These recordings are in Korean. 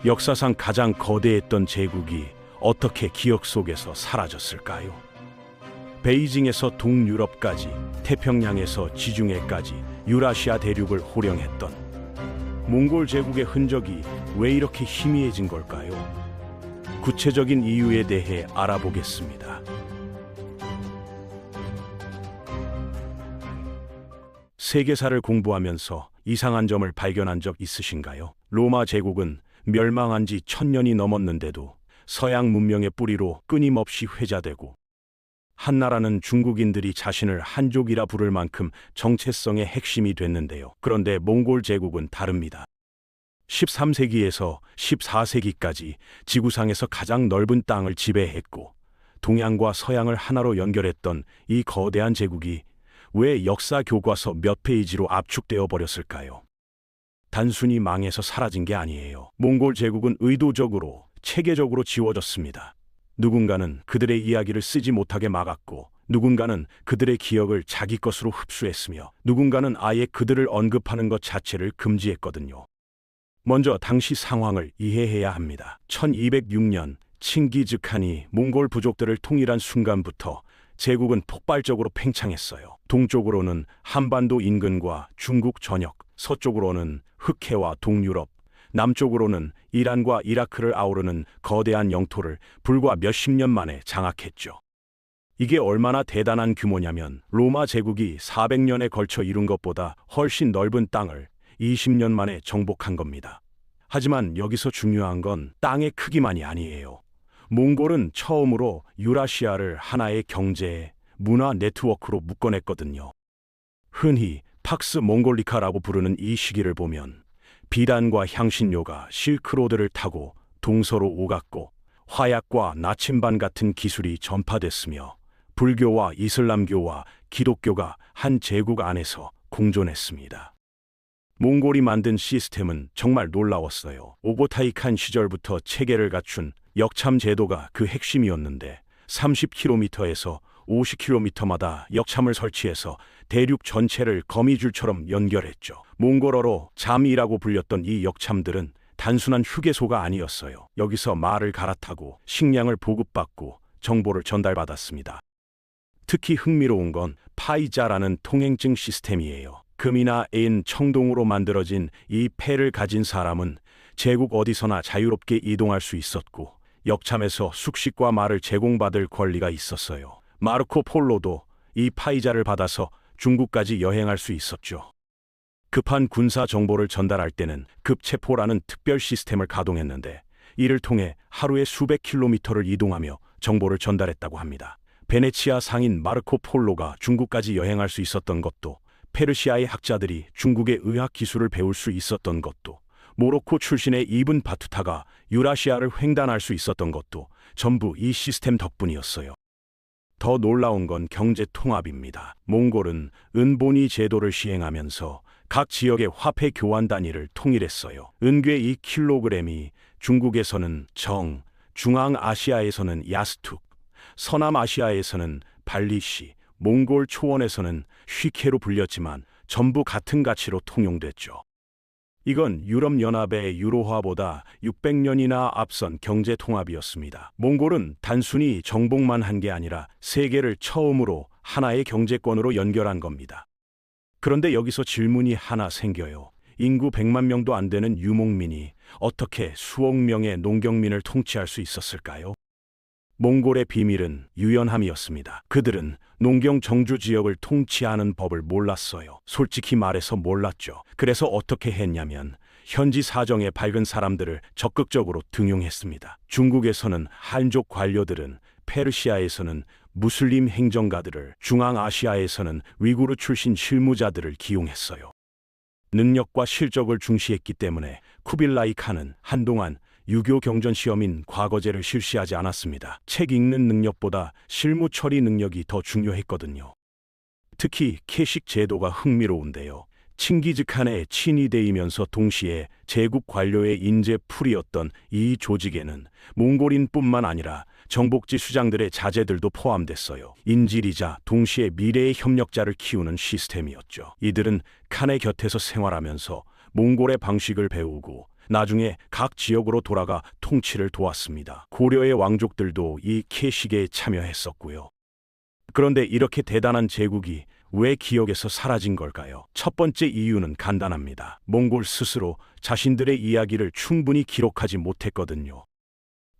역사상 가장 거대했던 제국이 어떻게 기억 속에서 사라졌을까요? 베이징에서 동유럽까지, 태평양에서 지중해까지 유라시아 대륙을 호령했던 몽골 제국의 흔적이 왜 이렇게 희미해진 걸까요? 구체적인 이유에 대해 알아보겠습니다. 세계사를 공부하면서 이상한 점을 발견한 적 있으신가요? 로마 제국은 멸망한 지 1000년이 넘었는데도 서양 문명의 뿌리로 끊임없이 회자되고, 한나라는 중국인들이 자신을 한족이라 부를 만큼 정체성의 핵심이 됐는데요. 그런데 몽골 제국은 다릅니다. 13세기에서 14세기까지 지구상에서 가장 넓은 땅을 지배했고, 동양과 서양을 하나로 연결했던 이 거대한 제국이 왜 역사 교과서 몇 페이지로 압축되어 버렸을까요? 단순히 망해서 사라진 게 아니에요. 몽골 제국은 의도적으로, 체계적으로 지워졌습니다. 누군가는 그들의 이야기를 쓰지 못하게 막았고, 누군가는 그들의 기억을 자기 것으로 흡수했으며, 누군가는 아예 그들을 언급하는 것 자체를 금지했거든요. 먼저 당시 상황을 이해해야 합니다. 1206년 칭기즈칸이 몽골 부족들을 통일한 순간부터 제국은 폭발적으로 팽창했어요. 동쪽으로는 한반도 인근과 중국 전역, 서쪽으로는 흑해와 동유럽, 남쪽으로는 이란과 이라크를 아우르는 거대한 영토를 불과 몇십 년 만에 장악했죠. 이게 얼마나 대단한 규모냐면 로마 제국이 400년에 걸쳐 이룬 것보다 훨씬 넓은 땅을 20년 만에 정복한 겁니다. 하지만 여기서 중요한 건 땅의 크기만이 아니에요. 몽골은 처음으로 유라시아를 하나의 경제, 문화 네트워크로 묶어냈거든요. 흔히 팍스 몽골리카라고 부르는 이 시기를 보면 비단과 향신료가 실크로드를 타고 동서로 오갔고, 화약과 나침반 같은 기술이 전파됐으며, 불교와 이슬람교와 기독교가 한 제국 안에서 공존했습니다. 몽골이 만든 시스템은 정말 놀라웠어요. 오고타이 칸 시절부터 체계를 갖춘 역참 제도가 그 핵심이었는데, 30km에서 50km마다 역참을 설치해서 대륙 전체를 거미줄처럼 연결했죠. 몽골어로 잠이라고 불렸던 이 역참들은 단순한 휴게소가 아니었어요. 여기서 말을 갈아타고 식량을 보급받고 정보를 전달받았습니다. 특히 흥미로운 건 파이자라는 통행증 시스템이에요. 금이나 인, 청동으로 만들어진 이 패를 가진 사람은 제국 어디서나 자유롭게 이동할 수 있었고, 역참에서 숙식과 말을 제공받을 권리가 있었어요. 마르코 폴로도 이 파이자를 받아서 중국까지 여행할 수 있었죠. 급한 군사 정보를 전달할 때는 급체포라는 특별 시스템을 가동했는데, 이를 통해 하루에 수백 킬로미터를 이동하며 정보를 전달했다고 합니다. 베네치아 상인 마르코 폴로가 중국까지 여행할 수 있었던 것도, 페르시아의 학자들이 중국의 의학 기술을 배울 수 있었던 것도, 모로코 출신의 이븐 바투타가 유라시아를 횡단할 수 있었던 것도 전부 이 시스템 덕분이었어요. 더 놀라운 건 경제 통합입니다. 몽골은 은본위 제도를 시행하면서 각 지역의 화폐 교환 단위를 통일했어요. 은괴 2kg이 중국에서는 정, 중앙아시아에서는 야스툭, 서남아시아에서는 발리시, 몽골 초원에서는 쉬케로 불렸지만 전부 같은 가치로 통용됐죠. 이건 유럽연합의 유로화보다 600년이나 앞선 경제 통합이었습니다. 몽골은 단순히 정복만 한 게 아니라 세계를 처음으로 하나의 경제권으로 연결한 겁니다. 그런데 여기서 질문이 하나 생겨요. 인구 100만 명도 안 되는 유목민이 어떻게 수억 명의 농경민을 통치할 수 있었을까요? 몽골의 비밀은 유연함이었습니다. 그들은 농경 정주 지역을 통치하는 법을 몰랐어요. 솔직히 말해서 몰랐죠. 그래서 어떻게 했냐면 현지 사정에 밝은 사람들을 적극적으로 등용했습니다. 중국에서는 한족 관료들은, 페르시아에서는 무슬림 행정가들을, 중앙아시아에서는 위구르 출신 실무자들을 기용했어요. 능력과 실적을 중시했기 때문에 쿠빌라이 칸은 한동안 유교 경전 시험인 과거제를 실시하지 않았습니다. 책 읽는 능력보다 실무 처리 능력이 더 중요했거든요. 특히 캐식 제도가 흥미로운데요. 칭기즈칸의 친위 대이면서 동시에 제국 관료의 인재 풀이었던 이 조직에는 몽골인뿐만 아니라 정복지 수장들의 자제들도 포함됐어요. 인질이자 동시에 미래의 협력자를 키우는 시스템이었죠. 이들은 칸의 곁에서 생활하면서 몽골의 방식을 배우고 나중에 각 지역으로 돌아가 통치를 도왔습니다. 고려의 왕족들도 이 케식에 참여했었고요. 그런데 이렇게 대단한 제국이 왜 기억에서 사라진 걸까요? 첫 번째 이유는 간단합니다. 몽골 스스로 자신들의 이야기를 충분히 기록하지 못했거든요.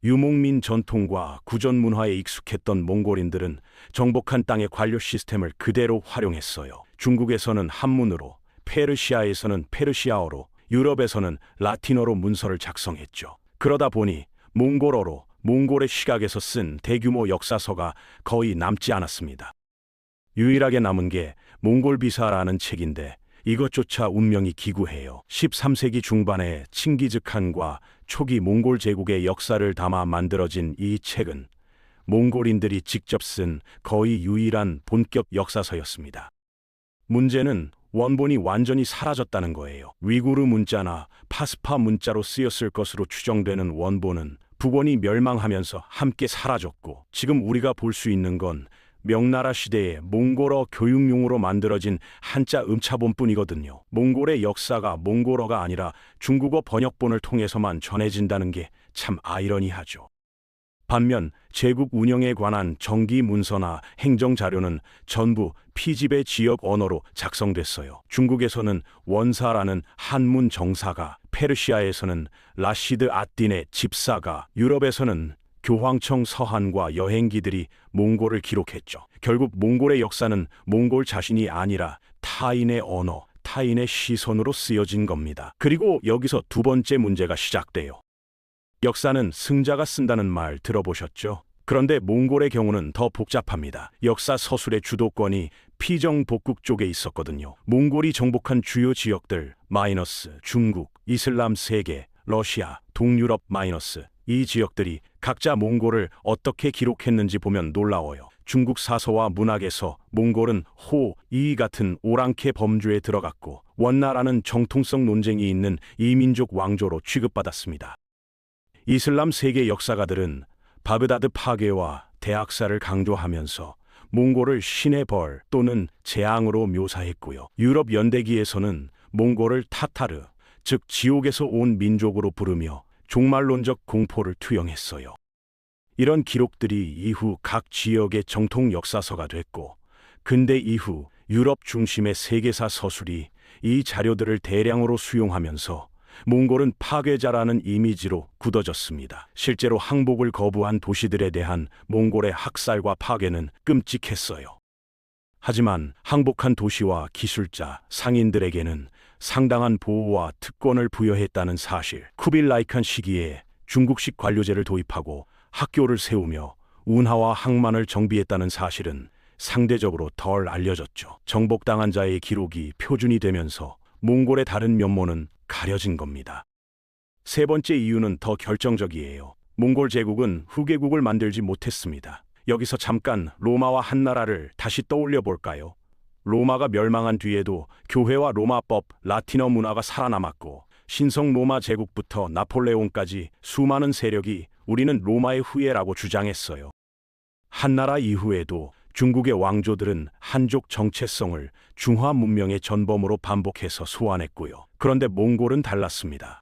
유목민 전통과 구전 문화에 익숙했던 몽골인들은 정복한 땅의 관료 시스템을 그대로 활용했어요. 중국에서는 한문으로, 페르시아에서는 페르시아어로, 유럽에서는 라틴어로 문서를 작성했죠. 그러다 보니 몽골어로 몽골의 시각에서 쓴 대규모 역사서가 거의 남지 않았습니다. 유일하게 남은 게 몽골 비사라는 책인데 이것조차 운명이 기구해요. 13세기 중반에 칭기즈칸과 초기 몽골 제국의 역사를 담아 만들어진 이 책은 몽골인들이 직접 쓴 거의 유일한 본격 역사서였습니다. 문제는 원본이 완전히 사라졌다는 거예요. 위구르 문자나 파스파 문자로 쓰였을 것으로 추정되는 원본은 북원이 멸망하면서 함께 사라졌고, 지금 우리가 볼 수 있는 건 명나라 시대의 몽골어 교육용으로 만들어진 한자 음차본뿐이거든요. 몽골의 역사가 몽골어가 아니라 중국어 번역본을 통해서만 전해진다는 게 참 아이러니하죠. 반면 제국 운영에 관한 정기 문서나 행정 자료는 전부 피집의 지역 언어로 작성됐어요. 중국에서는 원사라는 한문 정사가, 페르시아에서는 라시드 앗딘의 집사가, 유럽에서는 교황청 서한과 여행기들이 몽골을 기록했죠. 결국 몽골의 역사는 몽골 자신이 아니라 타인의 언어, 타인의 시선으로 쓰여진 겁니다. 그리고 여기서 두 번째 문제가 시작돼요. 역사는 승자가 쓴다는 말 들어보셨죠? 그런데 몽골의 경우는 더 복잡합니다. 역사 서술의 주도권이 피정복국 쪽에 있었거든요. 몽골이 정복한 주요 지역들 마이너스 중국, 이슬람 세계, 러시아, 동유럽 마이너스 이 지역들이 각자 몽골을 어떻게 기록했는지 보면 놀라워요. 중국 사서와 문학에서 몽골은 호, 이 같은 오랑캐 범주에 들어갔고 원나라는 정통성 논쟁이 있는 이민족 왕조로 취급받았습니다. 이슬람 세계 역사가들은 바그다드 파괴와 대학살을 강조하면서 몽골을 신의 벌 또는 재앙으로 묘사했고요. 유럽 연대기에서는 몽골을 타타르, 즉 지옥에서 온 민족으로 부르며 종말론적 공포를 투영했어요. 이런 기록들이 이후 각 지역의 정통 역사서가 됐고, 근대 이후 유럽 중심의 세계사 서술이 이 자료들을 대량으로 수용하면서 몽골은 파괴자라는 이미지로 굳어졌습니다. 실제로 항복을 거부한 도시들에 대한 몽골의 학살과 파괴는 끔찍했어요. 하지만 항복한 도시와 기술자, 상인들에게는 상당한 보호와 특권을 부여했다는 사실, 쿠빌라이칸 시기에 중국식 관료제를 도입하고 학교를 세우며 운하와 항만을 정비했다는 사실은 상대적으로 덜 알려졌죠. 정복당한 자의 기록이 표준이 되면서 몽골의 다른 면모는 가려진 겁니다. 세 번째 이유는 더 결정적이에요. 몽골 제국은 후계국을 만들지 못했습니다. 여기서 잠깐 로마와 한나라를 다시 떠올려 볼까요? 로마가 멸망한 뒤에도 교회와 로마법, 라틴어 문화가 살아남았고, 신성 로마 제국부터 나폴레옹까지 수많은 세력이 우리는 로마의 후예라고 주장했어요. 한나라 이후에도 중국의 왕조들은 한족 정체성을 중화 문명의 전범으로 반복해서 소환했고요. 그런데 몽골은 달랐습니다.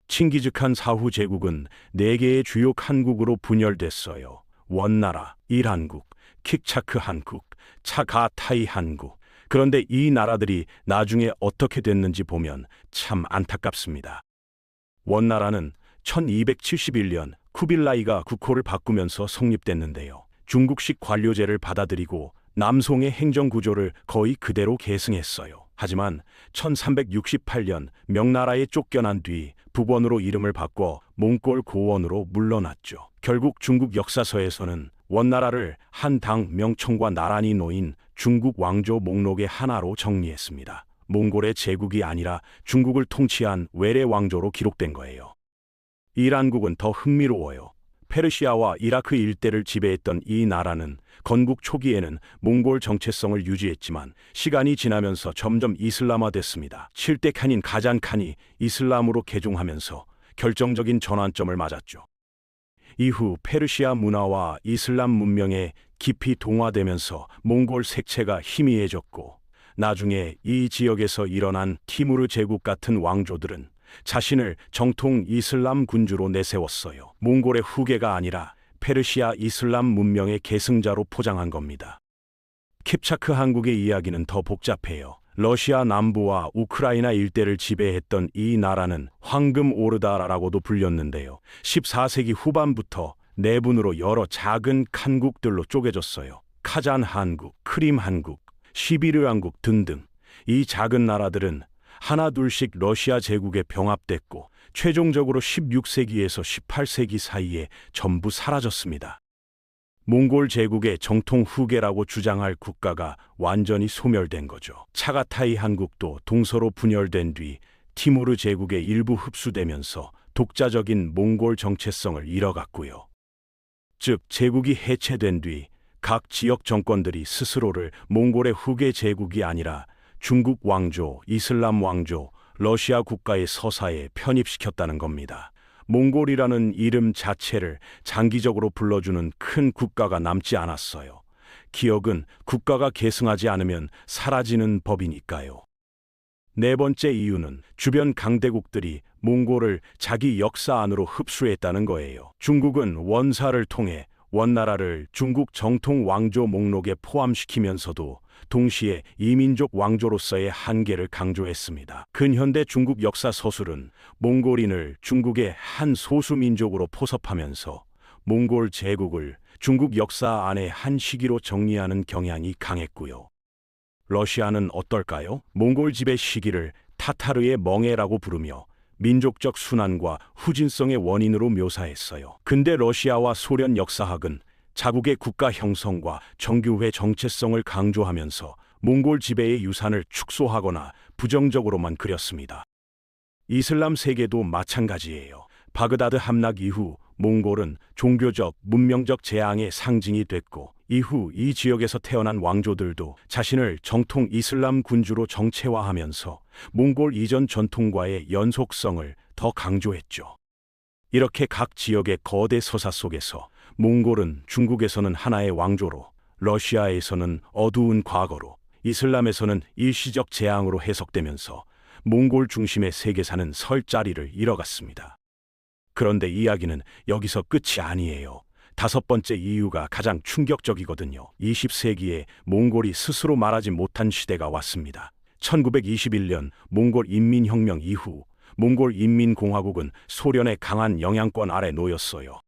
칭기즈칸 사후 제국은 4개의 주요 칸국으로 분열됐어요. 원나라, 일한국, 킥차크 한국, 차가타이 한국. 그런데 이 나라들이 나중에 어떻게 됐는지 보면 참 안타깝습니다. 원나라는 1271년 쿠빌라이가 국호를 바꾸면서 성립됐는데요. 중국식 관료제를 받아들이고 남송의 행정구조를 거의 그대로 계승했어요. 하지만 1368년 명나라에 쫓겨난 뒤 북원으로 이름을 바꿔 몽골 고원으로 물러났죠. 결국 중국 역사서에서는 원나라를 한 당 명청과 나란히 놓인 중국 왕조 목록의 하나로 정리했습니다. 몽골의 제국이 아니라 중국을 통치한 외래 왕조로 기록된 거예요. 이란국은 더 흥미로워요. 페르시아와 이라크 일대를 지배했던 이 나라는 건국 초기에는 몽골 정체성을 유지했지만 시간이 지나면서 점점 이슬람화됐습니다. 7대 칸인 가잔칸이 이슬람으로 개종하면서 결정적인 전환점을 맞았죠. 이후 페르시아 문화와 이슬람 문명에 깊이 동화되면서 몽골 색채가 희미해졌고, 나중에 이 지역에서 일어난 티무르 제국 같은 왕조들은 자신을 정통 이슬람 군주로 내세웠어요. 몽골의 후계가 아니라 페르시아 이슬람 문명의 계승자로 포장한 겁니다. 킵차크 한국의 이야기는 더 복잡해요. 러시아 남부와 우크라이나 일대를 지배했던 이 나라는 황금 오르다라고도 불렸는데요. 14세기 후반부터 내분으로 여러 작은 칸국들로 쪼개졌어요. 카잔 한국, 크림 한국, 시비르 한국 등등. 이 작은 나라들은 하나둘씩 러시아 제국에 병합됐고 최종적으로 16세기에서 18세기 사이에 전부 사라졌습니다. 몽골 제국의 정통 후계라고 주장할 국가가 완전히 소멸된 거죠. 차가타이 한국도 동서로 분열된 뒤 티모르 제국의 일부 흡수되면서 독자적인 몽골 정체성을 잃어갔고요. 즉 제국이 해체된 뒤 각 지역 정권들이 스스로를 몽골의 후계 제국이 아니라 중국 왕조, 이슬람 왕조, 러시아 국가의 서사에 편입시켰다는 겁니다. 몽골이라는 이름 자체를 장기적으로 불러주는 큰 국가가 남지 않았어요. 기억은 국가가 계승하지 않으면 사라지는 법이니까요. 네 번째 이유는 주변 강대국들이 몽골을 자기 역사 안으로 흡수했다는 거예요. 중국은 원사를 통해 원나라를 중국 정통 왕조 목록에 포함시키면서도 동시에 이민족 왕조로서의 한계를 강조했습니다. 근현대 중국 역사 서술은 몽골인을 중국의 한 소수민족으로 포섭하면서 몽골 제국을 중국 역사 안의 한 시기로 정리하는 경향이 강했고요. 러시아는 어떨까요? 몽골 지배 시기를 타타르의 멍해라고 부르며 민족적 순환과 후진성의 원인으로 묘사했어요. 근대 러시아와 소련 역사학은 자국의 국가 형성과 정교회 정체성을 강조하면서 몽골 지배의 유산을 축소하거나 부정적으로만 그렸습니다. 이슬람 세계도 마찬가지예요. 바그다드 함락 이후 몽골은 종교적, 문명적 재앙의 상징이 됐고 이후 이 지역에서 태어난 왕조들도 자신을 정통 이슬람 군주로 정체화하면서 몽골 이전 전통과의 연속성을 더 강조했죠. 이렇게 각 지역의 거대 서사 속에서 몽골은 중국에서는 하나의 왕조로, 러시아에서는 어두운 과거로, 이슬람에서는 일시적 재앙으로 해석되면서 몽골 중심의 세계사는 설 자리를 잃어갔습니다. 그런데 이야기는 여기서 끝이 아니에요. 다섯 번째 이유가 가장 충격적이거든요. 20세기에 몽골이 스스로 말하지 못한 시대가 왔습니다. 1921년 몽골 인민혁명 이후 몽골 인민공화국은 소련의 강한 영향권 아래 놓였어요.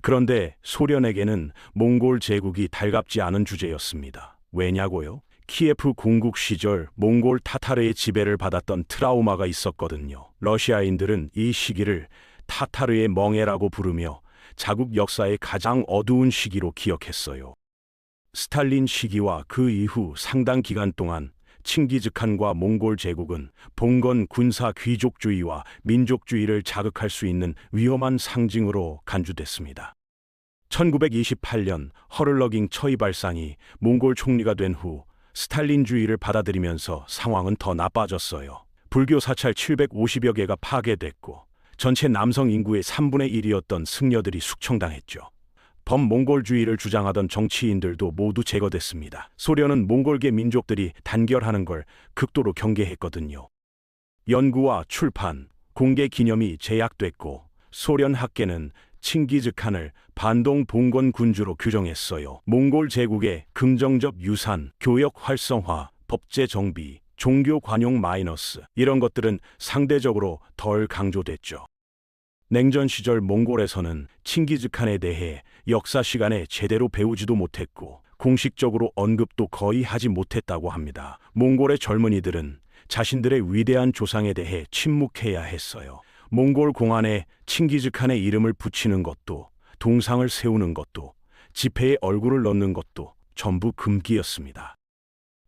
그런데 소련에게는 몽골 제국이 달갑지 않은 주제였습니다. 왜냐고요? 키예프 공국 시절 몽골 타타르의 지배를 받았던 트라우마가 있었거든요. 러시아인들은 이 시기를 타타르의 멍해라고 부르며 자국 역사의 가장 어두운 시기로 기억했어요. 스탈린 시기와 그 이후 상당 기간 동안 칭기즈칸과 몽골 제국은 봉건 군사 귀족주의와 민족주의를 자극할 수 있는 위험한 상징으로 간주됐습니다. 1928년 허를러깅 처이발상이 몽골 총리가 된 후 스탈린주의를 받아들이면서 상황은 더 나빠졌어요. 불교 사찰 750여 개가 파괴됐고 전체 남성 인구의 3분의 1이었던 승려들이 숙청당했죠. 범몽골주의를 주장하던 정치인들도 모두 제거됐습니다. 소련은 몽골계 민족들이 단결하는 걸 극도로 경계했거든요. 연구와 출판, 공개 기념이 제약됐고 소련 학계는 칭기즈칸을 반동 봉건 군주로 규정했어요. 몽골 제국의 긍정적 유산, 교역 활성화, 법제 정비, 종교 관용 마이너스 이런 것들은 상대적으로 덜 강조됐죠. 냉전 시절 몽골에서는 칭기즈칸에 대해 역사 시간에 제대로 배우지도 못했고 공식적으로 언급도 거의 하지 못했다고 합니다. 몽골의 젊은이들은 자신들의 위대한 조상에 대해 침묵해야 했어요. 몽골 공안에 칭기즈칸의 이름을 붙이는 것도, 동상을 세우는 것도, 지폐에 얼굴을 넣는 것도 전부 금기였습니다.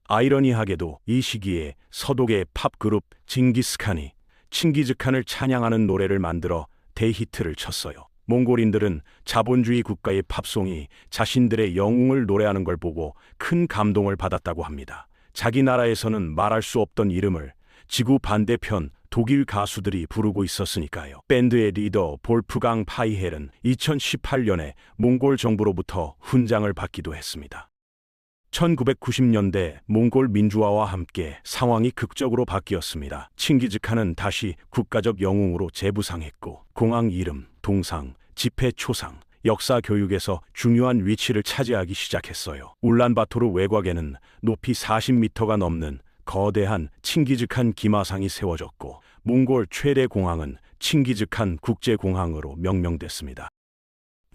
아이러니하게도 이 시기에 서독의 팝그룹 징기스칸이 칭기즈칸을 찬양하는 노래를 만들어 대히트를 쳤어요. 몽골인들은 자본주의 국가의 팝송이 자신들의 영웅을 노래하는 걸 보고 큰 감동을 받았다고 합니다. 자기 나라에서는 말할 수 없던 이름을 지구 반대편 독일 가수들이 부르고 있었으니까요. 밴드의 리더 볼프강 파이헬은 2018년에 몽골 정부로부터 훈장을 받기도 했습니다. 1990년대 몽골 민주화와 함께 상황이 극적으로 바뀌었습니다. 칭기즈칸은 다시 국가적 영웅으로 재부상했고 공항 이름, 동상, 집회 초상, 역사 교육에서 중요한 위치를 차지하기 시작했어요. 울란바토르 외곽에는 높이 40m가 넘는 거대한 칭기즈칸 기마상이 세워졌고 몽골 최대 공항은 칭기즈칸 국제공항으로 명명됐습니다.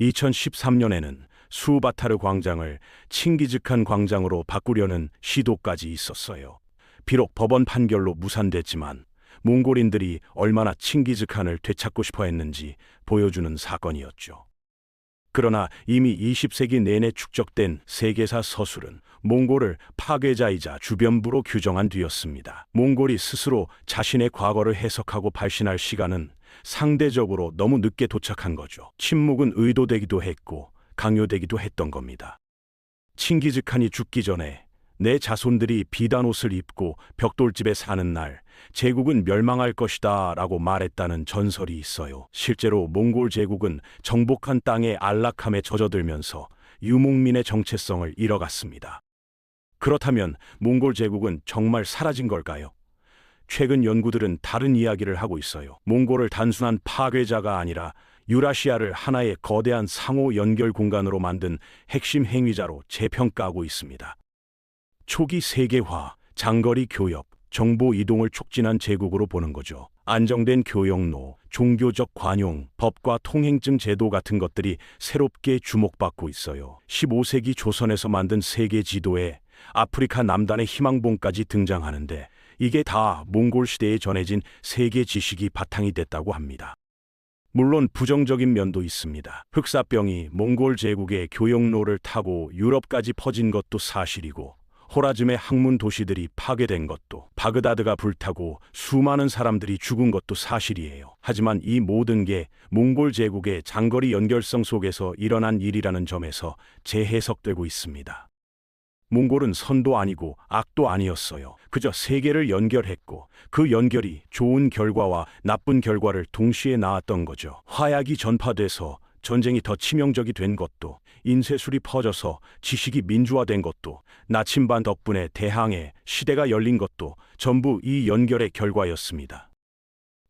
2013년에는 수바타르 광장을 칭기즈칸 광장으로 바꾸려는 시도까지 있었어요. 비록 법원 판결로 무산됐지만 몽골인들이 얼마나 칭기즈칸을 되찾고 싶어 했는지 보여주는 사건이었죠. 그러나 이미 20세기 내내 축적된 세계사 서술은 몽골을 파괴자이자 주변부로 규정한 뒤였습니다. 몽골이 스스로 자신의 과거를 해석하고 발신할 시간은 상대적으로 너무 늦게 도착한 거죠. 침묵은 의도되기도 했고 강요되기도 했던 겁니다. 칭기즈칸이 죽기 전에 내 자손들이 비단 옷을 입고 벽돌집에 사는 날 제국은 멸망할 것이다 라고 말했다는 전설이 있어요. 실제로 몽골 제국은 정복한 땅의 안락함에 젖어들면서 유목민의 정체성을 잃어갔습니다. 그렇다면 몽골 제국은 정말 사라진 걸까요? 최근 연구들은 다른 이야기를 하고 있어요. 몽골을 단순한 파괴자가 아니라 유라시아를 하나의 거대한 상호 연결 공간으로 만든 핵심 행위자로 재평가하고 있습니다. 초기 세계화, 장거리 교역, 정보 이동을 촉진한 제국으로 보는 거죠. 안정된 교역로, 종교적 관용, 법과 통행증 제도 같은 것들이 새롭게 주목받고 있어요. 15세기 조선에서 만든 세계 지도에 아프리카 남단의 희망봉까지 등장하는데 이게 다 몽골 시대에 전해진 세계 지식이 바탕이 됐다고 합니다. 물론 부정적인 면도 있습니다. 흑사병이 몽골 제국의 교역로를 타고 유럽까지 퍼진 것도 사실이고 호라즘의 학문 도시들이 파괴된 것도, 바그다드가 불타고 수많은 사람들이 죽은 것도 사실이에요. 하지만 이 모든 게 몽골 제국의 장거리 연결성 속에서 일어난 일이라는 점에서 재해석되고 있습니다. 몽골은 선도 아니고 악도 아니었어요. 그저 세계를 연결했고 그 연결이 좋은 결과와 나쁜 결과를 동시에 낳았던 거죠. 화약이 전파돼서 전쟁이 더 치명적이 된 것도, 인쇄술이 퍼져서 지식이 민주화된 것도, 나침반 덕분에 대항해 시대가 열린 것도 전부 이 연결의 결과였습니다.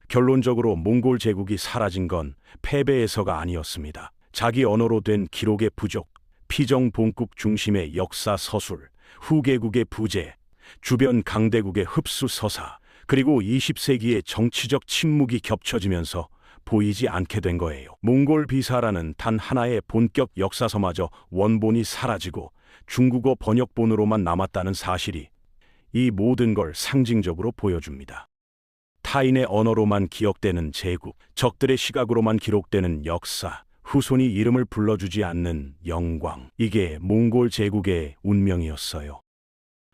결론적으로 몽골 제국이 사라진 건 패배에서가 아니었습니다. 자기 언어로 된 기록의 부족, 피정봉국 중심의 역사 서술, 후계국의 부재, 주변 강대국의 흡수 서사, 그리고 20세기의 정치적 침묵이 겹쳐지면서 보이지 않게 된 거예요. 몽골 비사라는 단 하나의 본격 역사서마저 원본이 사라지고 중국어 번역본으로만 남았다는 사실이 이 모든 걸 상징적으로 보여줍니다. 타인의 언어로만 기억되는 제국, 적들의 시각으로만 기록되는 역사, 후손이 이름을 불러주지 않는 영광, 이게 몽골 제국의 운명이었어요.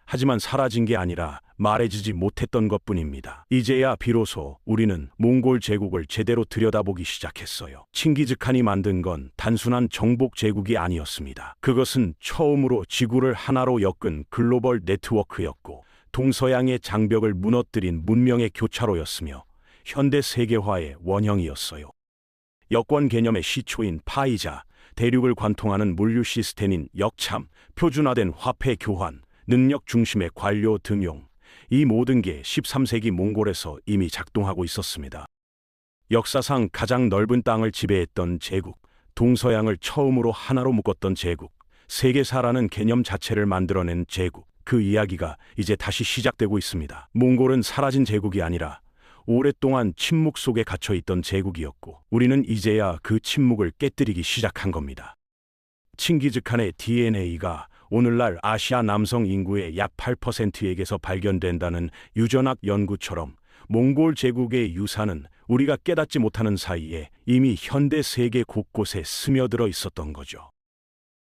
하지만 사라진 게 아니라 말해지지 못했던 것뿐입니다. 이제야 비로소 우리는 몽골 제국을 제대로 들여다보기 시작했어요. 칭기즈칸이 만든 건 단순한 정복 제국이 아니었습니다. 그것은 처음으로 지구를 하나로 엮은 글로벌 네트워크였고 동서양의 장벽을 무너뜨린 문명의 교차로였으며 현대 세계화의 원형이었어요. 여권 개념의 시초인 파이자, 대륙을 관통하는 물류 시스템인 역참, 표준화된 화폐 교환, 능력 중심의 관료 등용, 이 모든 게 13세기 몽골에서 이미 작동하고 있었습니다. 역사상 가장 넓은 땅을 지배했던 제국, 동서양을 처음으로 하나로 묶었던 제국, 세계사라는 개념 자체를 만들어낸 제국, 그 이야기가 이제 다시 시작되고 있습니다. 몽골은 사라진 제국이 아니라 오랫동안 침묵 속에 갇혀있던 제국이었고 우리는 이제야 그 침묵을 깨뜨리기 시작한 겁니다. 칭기즈칸의 DNA가 오늘날 아시아 남성 인구의 약 8%에게서 발견된다는 유전학 연구처럼 몽골 제국의 유산은 우리가 깨닫지 못하는 사이에 이미 현대 세계 곳곳에 스며들어 있었던 거죠.